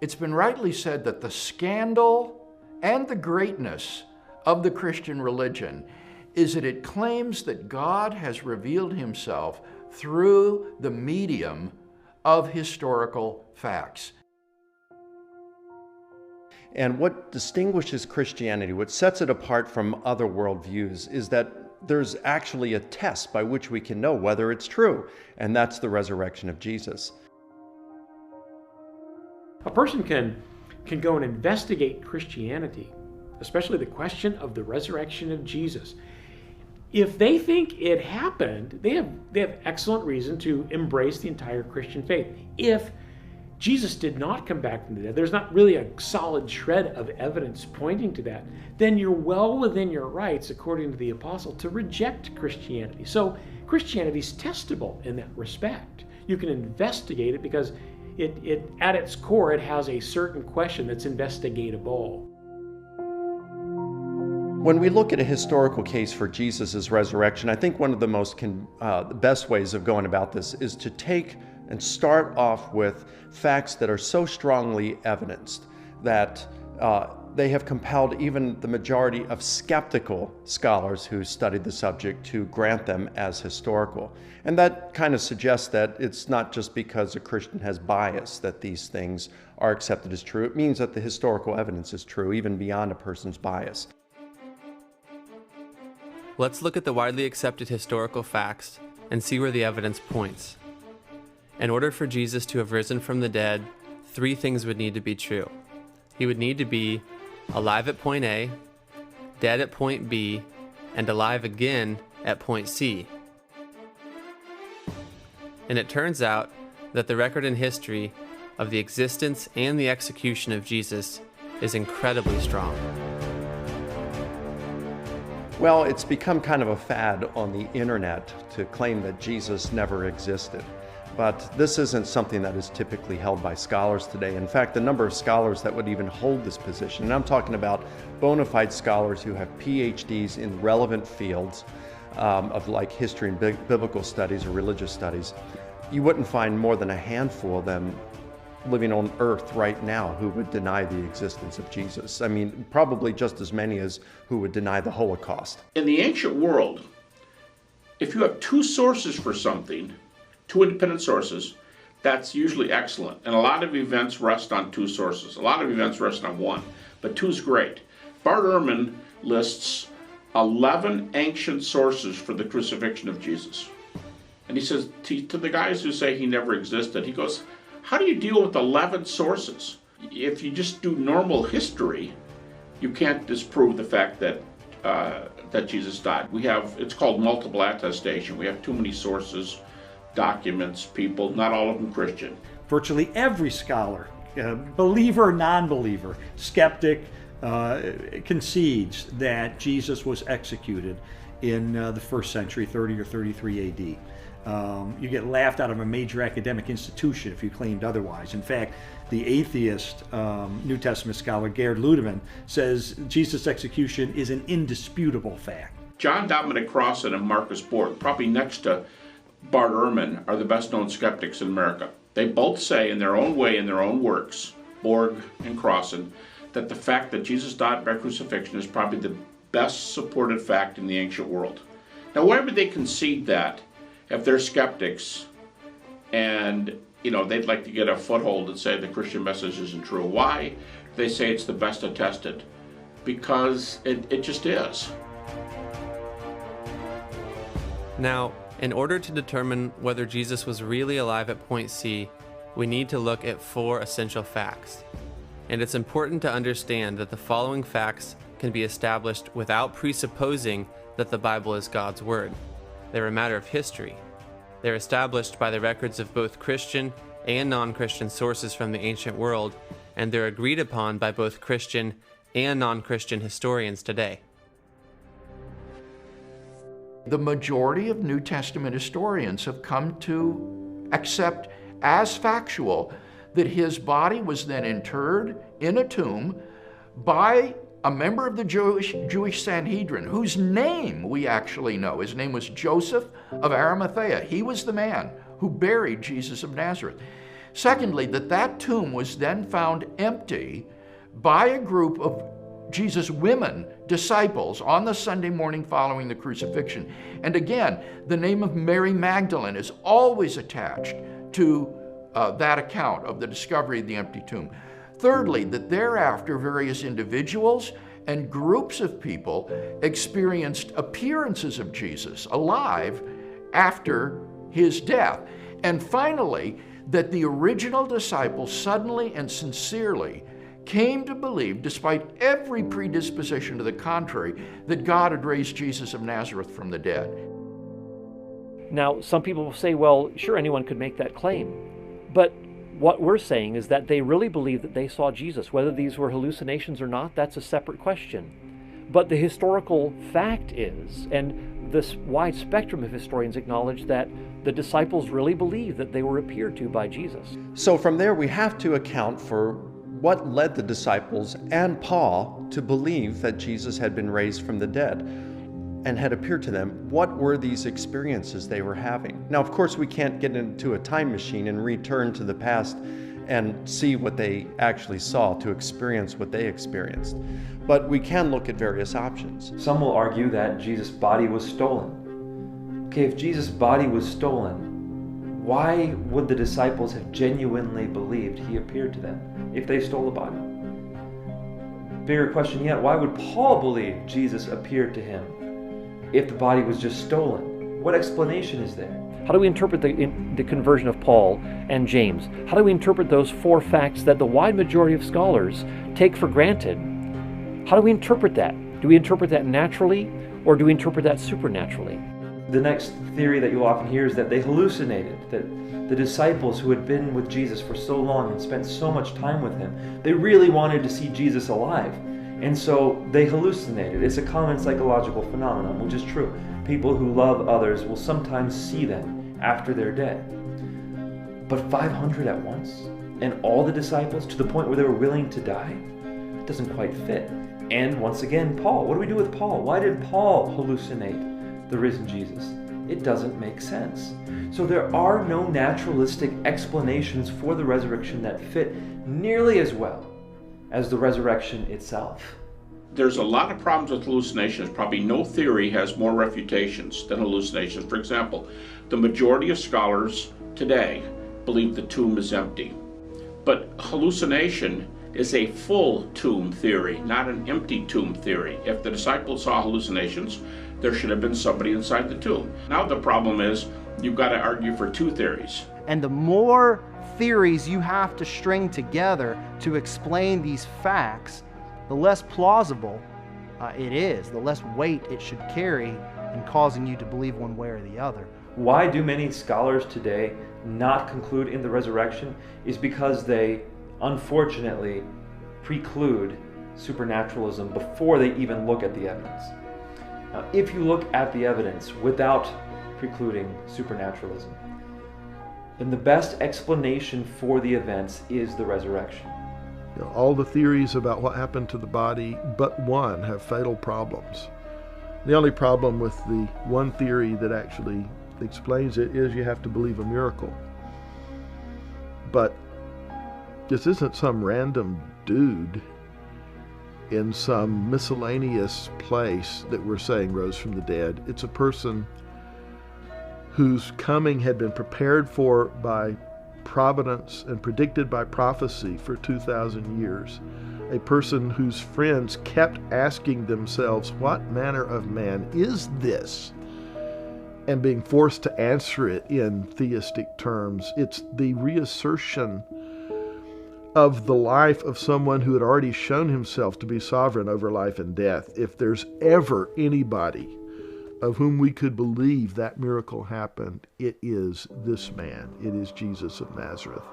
It's been rightly said that the scandal and the greatness of the Christian religion is that it claims that God has revealed himself through the medium of historical facts. And what distinguishes Christianity, what sets it apart from other worldviews, is that there's actually a test by which we can know whether it's true, and that's the resurrection of Jesus. A person can go and investigate Christianity, especially the question of the resurrection of Jesus. If they think it happened, they have excellent reason to embrace the entire Christian faith. If Jesus did not come back from the dead, there's not really a solid shred of evidence pointing to that, then you're well within your rights, according to the apostle, to reject Christianity. So Christianity is testable in that respect. You can investigate it because it at its core, it has a certain question that's investigatable. When we look at a historical case for Jesus' resurrection, I think one of the best ways of going about this is to take and start off with facts that are so strongly evidenced that they have compelled even the majority of skeptical scholars who studied the subject to grant them as historical. And that kind of suggests that it's not just because a Christian has bias that these things are accepted as true. It means that the historical evidence is true, even beyond a person's bias. Let's look at the widely accepted historical facts and see where the evidence points. In order for Jesus to have risen from the dead, 3 things would need to be true. He would need to be alive at point A, dead at point B, and alive again at point C. And it turns out that the record in history of the existence and the execution of Jesus is incredibly strong. Well, it's become kind of a fad on the internet to claim that Jesus never existed. But this isn't something that is typically held by scholars today. In fact, the number of scholars that would even hold this position, and I'm talking about bona fide scholars who have PhDs in relevant fields of like history and biblical studies or religious studies, you wouldn't find more than a handful of them living on earth right now who would deny the existence of Jesus. I mean, probably just as many as who would deny the Holocaust. In the ancient world, if you have 2 sources for something, 2 independent sources, that's usually excellent. And a lot of events rest on 2 sources. A lot of events rest on 1, but 2 is great. Bart Ehrman lists 11 ancient sources for the crucifixion of Jesus. And he says to the guys who say he never existed, he goes, how do you deal with 11 sources? If you just do normal history, you can't disprove the fact that that Jesus died. It's called multiple attestation. We have too many sources, documents, people, not all of them Christian. Virtually every scholar, believer or non-believer, skeptic, concedes that Jesus was executed in the 1st century, 30 or 33 AD. You get laughed out of a major academic institution if you claimed otherwise. In fact, the atheist New Testament scholar Gerd Ludemann says Jesus' execution is an indisputable fact. John Dominic Crossan and Marcus Borg, probably next to Bart Ehrman, are the best known skeptics in America. They both say in their own way, in their own works, Borg and Crossan, that the fact that Jesus died by crucifixion is probably the best supported fact in the ancient world. Now, why would they concede that if they're skeptics and they'd like to get a foothold and say the Christian message isn't true? Why do they say it's the best attested? Because it just is. Now, in order to determine whether Jesus was really alive at point C, we need to look at 4 essential facts. And it's important to understand that the following facts can be established without presupposing that the Bible is God's Word. They're a matter of history. They're established by the records of both Christian and non-Christian sources from the ancient world, and they're agreed upon by both Christian and non-Christian historians today. The majority of New Testament historians have come to accept as factual that his body was then interred in a tomb by a member of the Jewish Sanhedrin, whose name we actually know. His name was Joseph of Arimathea. He was the man who buried Jesus of Nazareth. Secondly, that tomb was then found empty by a group of Jesus' women disciples on the Sunday morning following the crucifixion. And again, the name of Mary Magdalene is always attached to that account of the discovery of the empty tomb. Thirdly, that thereafter various individuals and groups of people experienced appearances of Jesus alive after his death. And finally, that the original disciples suddenly and sincerely came to believe, despite every predisposition to the contrary, that God had raised Jesus of Nazareth from the dead. Now, some people will say, well, sure, anyone could make that claim. But what we're saying is that they really believed that they saw Jesus. Whether these were hallucinations or not, that's a separate question. But the historical fact is, and this wide spectrum of historians acknowledge, that the disciples really believed that they were appeared to by Jesus. So from there, we have to account for what led the disciples and Paul to believe that Jesus had been raised from the dead and had appeared to them. What were these experiences they were having? Now, of course, we can't get into a time machine and return to the past and see what they actually saw, to experience what they experienced. But we can look at various options. Some will argue that Jesus' body was stolen. Okay, if Jesus' body was stolen, why would the disciples have genuinely believed he appeared to them if they stole the body? Bigger question yet, why would Paul believe Jesus appeared to him if the body was just stolen? What explanation is there? How do we interpret the conversion of Paul and James? How do we interpret those four facts that the wide majority of scholars take for granted? How do we interpret that? Do we interpret that naturally, or do we interpret that supernaturally? The next theory that you'll often hear is that they hallucinated, that the disciples who had been with Jesus for so long and spent so much time with him, they really wanted to see Jesus alive. And so they hallucinated. It's a common psychological phenomenon, which is true. People who love others will sometimes see them after they're dead. But 500 at once? And all the disciples to the point where they were willing to die? It doesn't quite fit. And once again, Paul. What do we do with Paul? Why did Paul hallucinate the risen Jesus? It doesn't make sense. So there are no naturalistic explanations for the resurrection that fit nearly as well as the resurrection itself. There's a lot of problems with hallucinations. Probably no theory has more refutations than hallucinations. For example, the majority of scholars today believe the tomb is empty. But hallucination is a full tomb theory, not an empty tomb theory. If the disciples saw hallucinations, there should have been somebody inside the tomb. Now the problem is, you've got to argue for two theories. And the more theories you have to string together to explain these facts, the less plausible it is, the less weight it should carry in causing you to believe one way or the other. Why do many scholars today not conclude in the resurrection is because they unfortunately preclude supernaturalism before they even look at the evidence. Now, if you look at the evidence without precluding supernaturalism, then the best explanation for the events is the resurrection. You know, all the theories about what happened to the body but one have fatal problems. The only problem with the one theory that actually explains it is you have to believe a miracle. But this isn't some random dude in some miscellaneous place that we're saying rose from the dead. It's a person whose coming had been prepared for by providence and predicted by prophecy for 2,000 years. A person whose friends kept asking themselves, what manner of man is this? And being forced to answer it in theistic terms. It's the reassertion of the life of someone who had already shown himself to be sovereign over life and death. If there's ever anybody of whom we could believe that miracle happened, it is this man. It is Jesus of Nazareth.